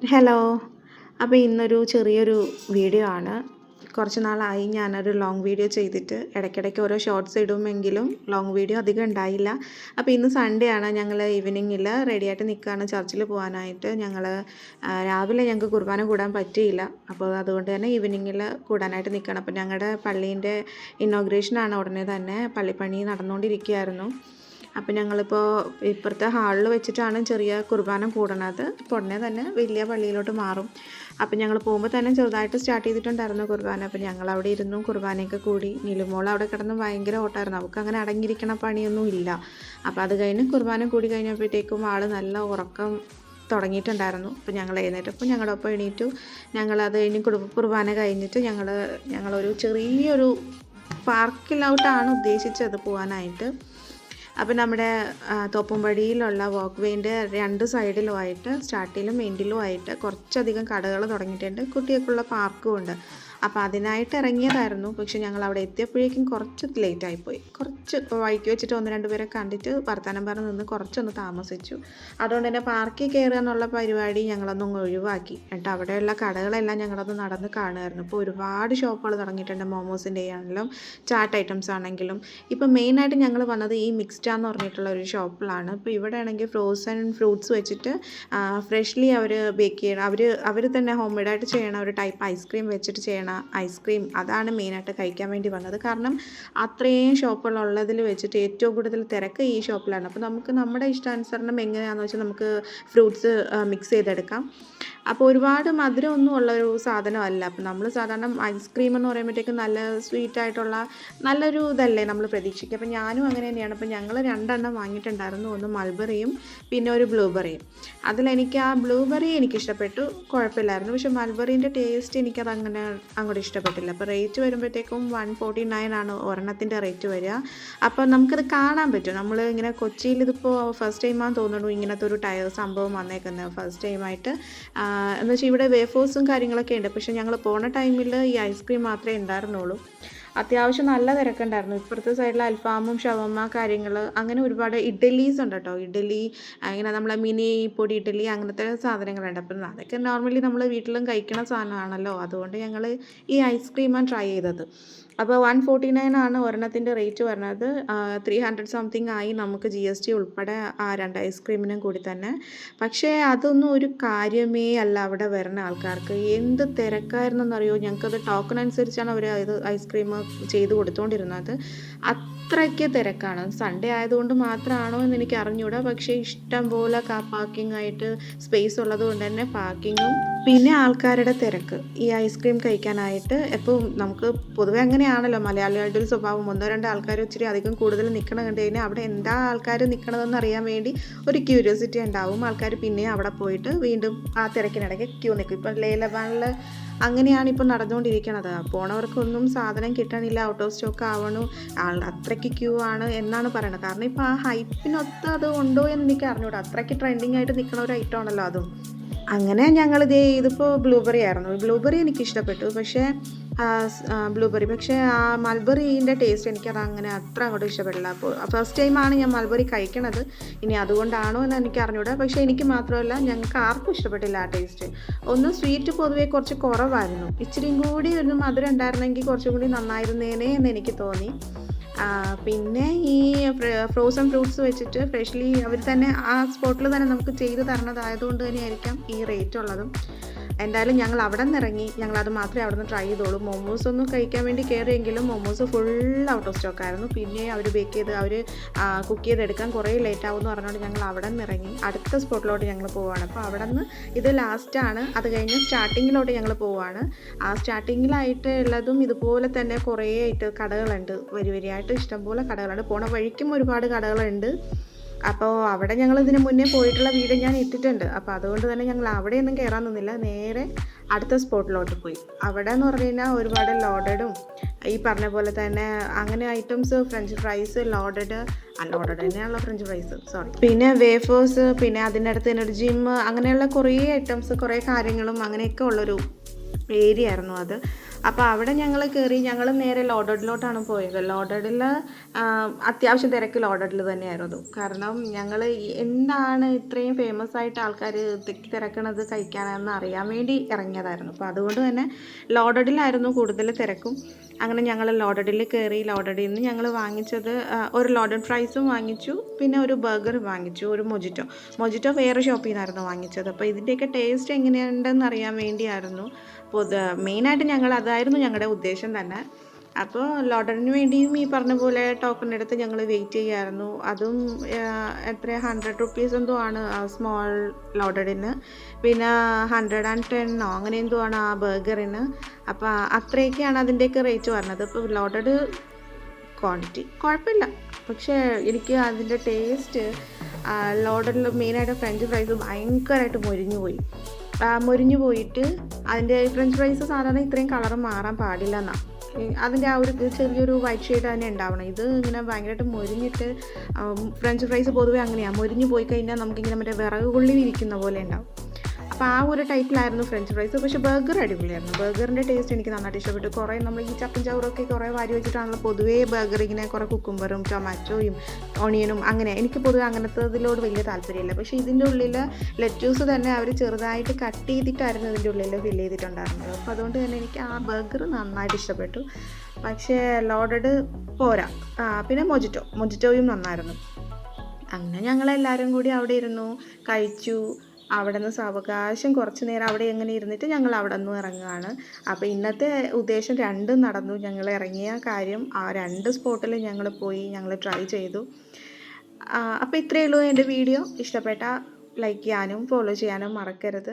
Hello. അപ്പോൾ ഇന്നൊരു ചെറിയൊരു വീഡിയോ ആണ്. കുറച്ച് നാളായി ഞാനൊരു ലോങ് വീഡിയോ ചെയ്തിട്ട്. ഇടയ്ക്കിടയ്ക്ക് ഓരോ ഷോർട്സ് ഇടുമെങ്കിലും ലോങ് വീഡിയോ അധികം ഉണ്ടായില്ല. അപ്പോൾ ഇന്ന് സൺഡേ ആണ്. ഞങ്ങൾ ഈവനിങ്ങിൽ റെഡിയായിട്ട് നിൽക്കുകയാണ് ചർച്ചിൽ പോകാനായിട്ട്. രാവിലെ ഞങ്ങൾക്ക് കുർബാന കൂടാൻ പറ്റിയില്ല. അപ്പോൾ അതുകൊണ്ട് തന്നെ ഈവനിങ്ങിൽ കൂടാനായിട്ട് നിൽക്കുകയാണ്. അപ്പോൾ ഞങ്ങളുടെ പള്ളീൻ്റെ ഇന്നോഗ്രേഷനാണ്. ഉടനെ തന്നെ പള്ളിപ്പണി നടന്നുകൊണ്ടിരിക്കുകയായിരുന്നു. അപ്പോൾ ഞങ്ങളിപ്പോൾ ഇപ്പുറത്തെ ഹാളിൽ വെച്ചിട്ടാണ് ചെറിയ കുർബാന കൂടണത്. അപ്പോൾ ഉടനെ തന്നെ വലിയ പള്ളിയിലോട്ട് മാറും. അപ്പോൾ ഞങ്ങൾ പോകുമ്പോൾ തന്നെ ചെറുതായിട്ട് സ്റ്റാർട്ട് ചെയ്തിട്ടുണ്ടായിരുന്നു കുർബാന. അപ്പോൾ ഞങ്ങൾ അവിടെ ഇരുന്നു കുർബാനയൊക്കെ കൂടി. നിലുമോൾ അവിടെ കിടന്ന് ഭയങ്കര ഓട്ടമായിരുന്നു. അവൾക്ക് അങ്ങനെ അടങ്ങിയിരിക്കണ പണിയൊന്നും ഇല്ല. അപ്പോൾ അത് കഴിഞ്ഞ് കുർബാന കൂടി കഴിഞ്ഞപ്പോഴത്തേക്കും ആൾ നല്ല ഉറക്കം തുടങ്ങിയിട്ടുണ്ടായിരുന്നു. അപ്പോൾ ഞങ്ങൾ എഴുന്നേറ്റപ്പോൾ ഞങ്ങളുടെ ഒപ്പം എണീറ്റു. ഞങ്ങളത് കഴിഞ്ഞ് കുർബാന കഴിഞ്ഞിട്ട് ഞങ്ങളൊരു ചെറിയൊരു പാർക്കിലോട്ടാണ് ഉദ്ദേശിച്ചത് പോകാനായിട്ട്. അപ്പോൾ നമ്മുടെ തോപ്പുംപടിയിലുള്ള വാക്ക് വേൻ്റെ 2 സൈഡിലുമായിട്ട് സ്റ്റാർട്ടിലും എൻഡിലുമായിട്ട് കുറച്ചധികം കടകൾ തുടങ്ങിയിട്ടുണ്ട്. കുട്ടികൾക്കുള്ള പാർക്കും ഉണ്ട്. അപ്പോൾ അതിനായിട്ട് ഇറങ്ങിയതായിരുന്നു. പക്ഷേ ഞങ്ങൾ അവിടെ എത്തിയപ്പോഴേക്കും കുറച്ച് ലേറ്റായിപ്പോയി. കുറച്ച് വഴിക്ക് വെച്ചിട്ട് 1-2 പേരെ കണ്ടിട്ട് വർത്തമാനം പറഞ്ഞ് നിന്ന് കുറച്ചൊന്ന് താമസിച്ചു. അതുകൊണ്ട് തന്നെ പാർക്കിൽ കയറുക എന്നുള്ള പരിപാടി ഞങ്ങളൊന്നും ഒഴിവാക്കി. എന്നിട്ട് അവിടെയുള്ള കടകളെല്ലാം ഞങ്ങളൊന്ന് നടന്ന് കാണുമായിരുന്നു. ഇപ്പോൾ ഒരുപാട് ഷോപ്പുകൾ തുടങ്ങിയിട്ടുണ്ട്. മോമോസിൻ്റെ ആണെങ്കിലും ചാട്ട് ഐറ്റംസ് ആണെങ്കിലും. ഇപ്പോൾ മെയിനായിട്ട് ഞങ്ങൾ വന്നത് ഈ മിക്സ്ഡ എന്ന് പറഞ്ഞിട്ടുള്ള ഒരു ഷോപ്പിലാണ്. ഇപ്പോൾ ഇവിടെ ആണെങ്കിൽ ഫ്രോസൺ ഫ്രൂട്ട്സ് വെച്ചിട്ട് ഫ്രഷ്ലി അവർ ബേക്ക് ചെയ്യണം. അവർ തന്നെ ഹോം മെയ്ഡായിട്ട് ചെയ്യണ ഒരു ടൈപ്പ് ഐസ്ക്രീം വെച്ചിട്ട് ചെയ്യണം ഐസ്ക്രീം. അതാണ് മെയിനായിട്ട് കഴിക്കാൻ വേണ്ടി വന്നത്. കാരണം അത്രയും ഷോപ്പുകളുള്ളതിൽ വെച്ചിട്ട് ഏറ്റവും കൂടുതൽ തിരക്ക് ഈ ഷോപ്പിലാണ്. അപ്പോൾ നമുക്ക് നമ്മുടെ ഇഷ്ടാനുസരണം എങ്ങനെയാണെന്ന് വെച്ചാൽ നമുക്ക് ഫ്രൂട്ട്സ് മിക്സ് ചെയ്തെടുക്കാം. അപ്പോൾ ഒരുപാട് മധുരമൊന്നും ഉള്ളൊരു സാധനമല്ല. അപ്പോൾ നമ്മൾ സാധാരണ ഐസ്ക്രീം എന്ന് പറയുമ്പോഴത്തേക്കും നല്ല സ്വീറ്റായിട്ടുള്ള നല്ലൊരു ഇതല്ലേ നമ്മൾ പ്രതീക്ഷിക്കുക. അപ്പോൾ ഞാനും അങ്ങനെ തന്നെയാണ്. അപ്പോൾ ഞങ്ങൾ 2 എണ്ണം വാങ്ങിയിട്ടുണ്ടായിരുന്നു. ഒന്ന് മൾബറിയും പിന്നെ ഒരു ബ്ലൂബെറിയും. അതിലെനിക്ക് ആ ബ്ലൂബെറി എനിക്കിഷ്ടപ്പെട്ടു, കുഴപ്പമില്ലായിരുന്നു. പക്ഷേ മൾബറീൻ്റെ ടേസ്റ്റ് എനിക്കതങ്ങനെ അങ്ങോട്ട് ഇഷ്ടപ്പെട്ടില്ല. അപ്പോൾ റേറ്റ് വരുമ്പോഴത്തേക്കും 149 ആണ് ഒരെണ്ണത്തിൻ്റെ റേറ്റ് വരിക. അപ്പോൾ നമുക്കത് കാണാൻ പറ്റും. നമ്മൾ ഇങ്ങനെ കൊച്ചിയിൽ ഇതിപ്പോൾ ഫസ്റ്റ് ടൈമാണെന്ന് തോന്നുന്നു ഇങ്ങനത്തെ ഒരു സംഭവം വന്നേക്കുന്നത്. ഫസ്റ്റ് ടൈമായിട്ട് എന്ന് വെച്ചാൽ ഇവിടെ വേഫേഴ്സും കാര്യങ്ങളൊക്കെ ഉണ്ട്. പക്ഷേ ഞങ്ങൾ പോണ ടൈമിൽ ഈ ഐസ്ക്രീം മാത്രമേ ഉണ്ടായിരുന്നുള്ളൂ. അത്യാവശ്യം നല്ല തിരക്കുണ്ടായിരുന്നു. ഇപ്പുറത്തെ സൈഡിൽ അൽഫാമും ഷവർമ കാര്യങ്ങൾ അങ്ങനെ ഒരുപാട് ഇഡ്ഡലീസ് ഉണ്ട് കേട്ടോ. ഇഡ്ഡലി ഇങ്ങനെ നമ്മളെ മിനി പൊടി ഇഡ്ഡലി അങ്ങനത്തെ സാധനങ്ങളുണ്ട്. അപ്പം അതൊക്കെ നോർമലി നമ്മൾ വീട്ടിലും കഴിക്കണ സാധനമാണല്ലോ. അതുകൊണ്ട് ഞങ്ങൾ ഈ ഐസ്ക്രീമാണ് ട്രൈ ചെയ്തത്. അപ്പോൾ 149 ആണ് ഒരെണ്ണത്തിൻ്റെ റേറ്റ് വരുന്നത്. 300 സംതിങ് ആയി നമുക്ക് GST ഉൾപ്പെടെ ആ 2 ഐസ്ക്രീമിനും കൂടി തന്നെ. പക്ഷേ അതൊന്നും ഒരു കാര്യമേ അല്ല അവിടെ വരുന്ന ആൾക്കാർക്ക്. എന്ത് തിരക്കായിരുന്നെന്നറിയോ. ഞങ്ങൾക്കത് ടോക്കൺ അനുസരിച്ചാണ് അവർ ഇത് ഐസ്ക്രീം ചെയ്ത് കൊടുത്തുകൊണ്ടിരുന്നത്. അത്രയ്ക്ക് തിരക്കാണ്. സൺഡേ ആയതുകൊണ്ട് മാത്രമാണോ എന്ന് എനിക്ക് അറിഞ്ഞൂടാ. പക്ഷേ ഇഷ്ടം പോലെ പാർക്കിംഗ് ആയിട്ട് സ്പേസ് ഉള്ളത് കൊണ്ട് തന്നെ പാർക്കിങ്ങും പിന്നെ ആൾക്കാരുടെ തിരക്ക് ഈ ഐസ്ക്രീം കഴിക്കാനായിട്ട്. എപ്പോൾ നമുക്ക് പൊതുവെ അങ്ങനെയാണല്ലോ മലയാളികളുടെ ഒരു സ്വഭാവം. 1-2 ആൾക്കാർ ഇച്ചിരി അധികം കൂടുതൽ നിൽക്കണം കണ്ടു കഴിഞ്ഞാൽ അവിടെ എന്താ ആൾക്കാർ നിൽക്കണതെന്ന് അറിയാൻ വേണ്ടി ഒരു ക്യൂരിയോസിറ്റി ഉണ്ടാവും. ആൾക്കാർ പിന്നെ അവിടെ പോയിട്ട് വീണ്ടും ആ തിരക്കിനിടയ്ക്ക് ക്യൂ നിൽക്കും. ഇപ്പം ലേലവാനിൽ അങ്ങനെയാണ് ഇപ്പോൾ നടന്നുകൊണ്ടിരിക്കുന്നത്. പോണവർക്കൊന്നും സാധനം കിട്ടണില്ല, ഔട്ട് ഓഫ് സ്റ്റോക്ക് ആവണു, അത്രയ്ക്ക് ക്യൂ ആണ് എന്നാണ് പറയുന്നത്. കാരണം ഇപ്പോൾ ആ ഹൈപ്പിനൊത്ത് അത് ഉണ്ടോ എന്ന് എനിക്ക് അറിഞ്ഞൂടാ. അത്രയ്ക്ക് ട്രെൻഡിങ് ആയിട്ട് നിൽക്കുന്ന ഒരു ഐറ്റം ആണല്ലോ അതും. അങ്ങനെ ഇതിപ്പോൾ ബ്ലൂബെറി ആയിരുന്നു. ബ്ലൂബെറി എനിക്ക് ഇഷ്ടപ്പെട്ടു. പക്ഷേ പക്ഷേ ആ മൾബറീൻ്റെ ടേസ്റ്റ് എനിക്കത് അങ്ങനെ അത്ര അങ്ങോട്ട് ഇഷ്ടപ്പെട്ടില്ല. അപ്പോൾ ഫസ്റ്റ് ടൈമാണ് ഞാൻ മൾബറി കഴിക്കണത്. ഇനി അതുകൊണ്ടാണോ എന്ന് എനിക്ക് അറിഞ്ഞൂടാ. പക്ഷേ എനിക്ക് മാത്രമല്ല ഞങ്ങൾക്ക് ആർക്കും ഇഷ്ടപ്പെട്ടില്ല ആ ടേസ്റ്റ്. ഒന്ന് സ്വീറ്റ് പൊതുവേ കുറച്ച് കുറവായിരുന്നു. ഇച്ചിരിയും കൂടി ഒരു മധുരം ഉണ്ടായിരുന്നെങ്കിൽ കുറച്ചും കൂടി നന്നായിരുന്നേനെ എന്ന് എനിക്ക് തോന്നി. പിന്നെ ഈ ഫ്രോസൺ ഫ്രൂട്ട്സ് വെച്ചിട്ട് ഫ്രഷ്ലി അവർ തന്നെ ആ സ്പോട്ടിൽ തന്നെ നമുക്ക് ചെയ്ത് തരണതായതുകൊണ്ട് തന്നെയായിരിക്കാം ഈ റേറ്റ് ഉള്ളതും. എന്തായാലും ഞങ്ങൾ അവിടെ നിന്ന് ഇറങ്ങി. ഞങ്ങളത് മാത്രമേ അവിടെ നിന്ന് ട്രൈ ചെയ്തോളൂ. മോമോസ് ഒന്നും കഴിക്കാൻ വേണ്ടി കയറിയെങ്കിലും momos full out of stock ആയിരുന്നു. പിന്നെ അവർ കുക്ക് ചെയ്തെടുക്കാൻ കുറേ ലേറ്റ് ആവുമെന്ന് പറഞ്ഞുകൊണ്ട് ഞങ്ങൾ അവിടെ നിന്ന് ഇറങ്ങി അടുത്ത സ്പോട്ടിലോട്ട് ഞങ്ങൾ പോവുകയാണ്. അപ്പോൾ അവിടെ നിന്ന് ഇത് ലാസ്റ്റാണ്. അത് കഴിഞ്ഞ് സ്റ്റാർട്ടിങ്ങിലോട്ട് ഞങ്ങൾ പോവുകയാണ്. ആ സ്റ്റാർട്ടിങ്ങിലായിട്ട് ഉള്ളതും ഇതുപോലെ തന്നെ കുറേ ആയിട്ട് കടകളുണ്ട്. വരിയായിട്ട് ഇഷ്ടംപോലെ കടകളുണ്ട്. പോണ വഴിക്കും ഒരുപാട് കടകളുണ്ട്. അപ്പോൾ അവിടെ ഞങ്ങൾ ഇതിന് മുന്നേ പോയിട്ടുള്ള വീഡിയോ ഞാൻ ഇട്ടിട്ടുണ്ട്. അപ്പോൾ അതുകൊണ്ട് തന്നെ ഞങ്ങൾ അവിടെയൊന്നും കയറാൻ നിന്നില്ല. നേരെ അടുത്ത സ്പോട്ടിലോട്ട് പോയി. അവിടെ എന്ന് പറഞ്ഞു കഴിഞ്ഞാൽ ഒരുപാട് ലോഡഡും ഈ പറഞ്ഞ പോലെ തന്നെ അങ്ങനെ ഐറ്റംസ് ഫ്രഞ്ച് ഫ്രൈസ് ലോഡഡ് തന്നെയാണല്ലോ ഫ്രഞ്ച് ഫ്രൈസ് പിന്നെ വേഫേഴ്സ് പിന്നെ അതിൻ്റെ അടുത്ത് തന്നെ ഒരു ജിം അങ്ങനെയുള്ള കുറേ ഐറ്റംസ് കുറേ കാര്യങ്ങളും അങ്ങനെയൊക്കെ ഉള്ളൊരു ഏരിയ ആയിരുന്നു അത്. അപ്പോൾ അവിടെ ഞങ്ങൾ കയറി. ഞങ്ങൾ നേരെ ലോഡഡിലോട്ടാണ് പോയത്. ലോഡഡിൽ അത്യാവശ്യം തിരക്ക് ലോഡഡിൽ തന്നെയായിരുന്നു. കാരണം ഞങ്ങൾ എന്താണ് ഇത്രയും ഫേമസ് ആയിട്ട് ആൾക്കാർ തിരക്കണത് കഴിക്കാനെന്ന് അറിയാൻ വേണ്ടി ഇറങ്ങിയതായിരുന്നു. അപ്പോൾ അതുകൊണ്ട് തന്നെ ലോഡഡിലായിരുന്നു കൂടുതൽ തിരക്കും. അങ്ങനെ ഞങ്ങൾ ലോഡഡിൽ കയറി. ലോഡഡിൽ നിന്ന് ഞങ്ങൾ വാങ്ങിച്ചത് ഒരു ലോഡഡ് ഫ്രൈസും വാങ്ങിച്ചു, പിന്നെ ഒരു ബർഗർ വാങ്ങിച്ചു, ഒരു മൊജിറ്റോ വേറെ ഷോപ്പിൽ നിന്നായിരുന്നു വാങ്ങിച്ചത്. അപ്പോൾ ഇതിൻ്റെയൊക്കെ ടേസ്റ്റ് എങ്ങനെയുണ്ടെന്ന് അറിയാൻ വേണ്ടിയായിരുന്നു. അപ്പോൾ മെയിനായിട്ട് അതായിരുന്നു ഞങ്ങളുടെ ഉദ്ദേശം തന്നെ. അപ്പോൾ ലോഡറിന് വേണ്ടിയും ഈ പറഞ്ഞ പോലെ ടോക്കൺ എടുത്ത് ഞങ്ങൾ വെയിറ്റ് ചെയ്യായിരുന്നു. അതും എത്ര 100 റുപ്പീസ് എന്തോ ആണ് സ്മോൾ ലോഡഡിന്, പിന്നെ 110 അങ്ങനെ എന്തോ ആണ് ആ ബർഗറിന്. അപ്പോൾ അത്രയൊക്കെയാണ് അതിൻ്റെയൊക്കെ റേറ്റ് പറഞ്ഞത്. ഇപ്പോൾ ലോഡഡ് ക്വാണ്ടിറ്റി കുഴപ്പമില്ല, പക്ഷേ എനിക്ക് അതിൻ്റെ ടേസ്റ്റ് ലോഡഡിൽ മെയിനായിട്ട് ഫ്രഞ്ച് ഫ്രൈസ് ഭയങ്കരമായിട്ട് മുരിഞ്ഞു പോയിട്ട് അതിൻ്റെ ഫ്രഞ്ച് ഫ്രൈസ് സാധാരണ ഇത്രയും കളർ മാറാൻ പാടില്ല എന്നാണ്. അതിൻ്റെ ആ ഒരു ചെറിയൊരു വൈറ്റ് ഷെയ്ഡ് തന്നെ ഉണ്ടാവണം. ഇത് ഇങ്ങനെ ഭയങ്കരമായിട്ട് മുരിഞ്ഞിട്ട്, ഫ്രഞ്ച് ഫ്രൈസ് പൊതുവേ അങ്ങനെയാണ്, മുരിഞ്ഞു പോയി കഴിഞ്ഞാൽ നമുക്കിങ്ങനെ മറ്റേ വിറക് കൊള്ളി ഇരിക്കുന്ന പോലെ ഉണ്ടാവും. അപ്പോൾ ആ ഒരു ടൈപ്പിലായിരുന്നു ഫ്രഞ്ച് ഫ്രൈസ്. പക്ഷേ ബർഗർ അടിപൊളിയായിരുന്നു. ബർഗറിൻ്റെ ടേസ്റ്റ് എനിക്ക് നന്നായിട്ട് ഇഷ്ടപ്പെട്ടു. കുറേ നമ്മൾ ഈ ചപ്പും ചവറൊക്കെ കുറേ വാരി വെച്ചിട്ടാണല്ലോ പൊതുവേ ബർഗർ ഇങ്ങനെ കുറേ കുക്കുംബറും ടൊമാറ്റോയും ഓണിയനും അങ്ങനെ. എനിക്ക് പൊതുവെ അങ്ങനത്തതിലോട് വലിയ താല്പര്യമില്ല. പക്ഷേ ഇതിൻ്റെ ഉള്ളിൽ ലെറ്റ്യൂസ് തന്നെ അവർ ചെറുതായിട്ട് കട്ട് ചെയ്തിട്ടായിരുന്നു ഇതിൻ്റെ ഉള്ളിൽ ഫില്ല് ചെയ്തിട്ടുണ്ടായിരുന്നത്. അപ്പോൾ അതുകൊണ്ട് തന്നെ എനിക്ക് ആ ബർഗർ നന്നായിട്ട് ഇഷ്ടപ്പെട്ടു. പക്ഷേ ലോഡഡ് പോരാ. പിന്നെ മൊജിറ്റോയും നന്നായിരുന്നു. അങ്ങനെ ഞങ്ങളെല്ലാവരും കൂടി അവിടെ ഇരുന്നു കഴിച്ചു. അവിടെ നിന്ന് സാവകാശം കുറച്ച് നേരം അവിടെ എങ്ങനെ ഇരുന്നിട്ട് ഞങ്ങൾ അവിടെ നിന്ന് ഇറങ്ങുകയാണ്. അപ്പോൾ ഇന്നത്തെ ഉദ്ദേശം രണ്ടും നടന്നു. ഞങ്ങൾ ഇറങ്ങിയ കാര്യം ആ 2 സ്പോട്ടിൽ ഞങ്ങൾ പോയി, ഞങ്ങൾ ട്രൈ ചെയ്തു. അപ്പോൾ ഇത്രയേ ഉള്ളൂ എൻ്റെ വീഡിയോ. ഇഷ്ടപ്പെട്ടാൽ ലൈക്ക് ചെയ്യാനും ഫോളോ ചെയ്യാനും മറക്കരുത്.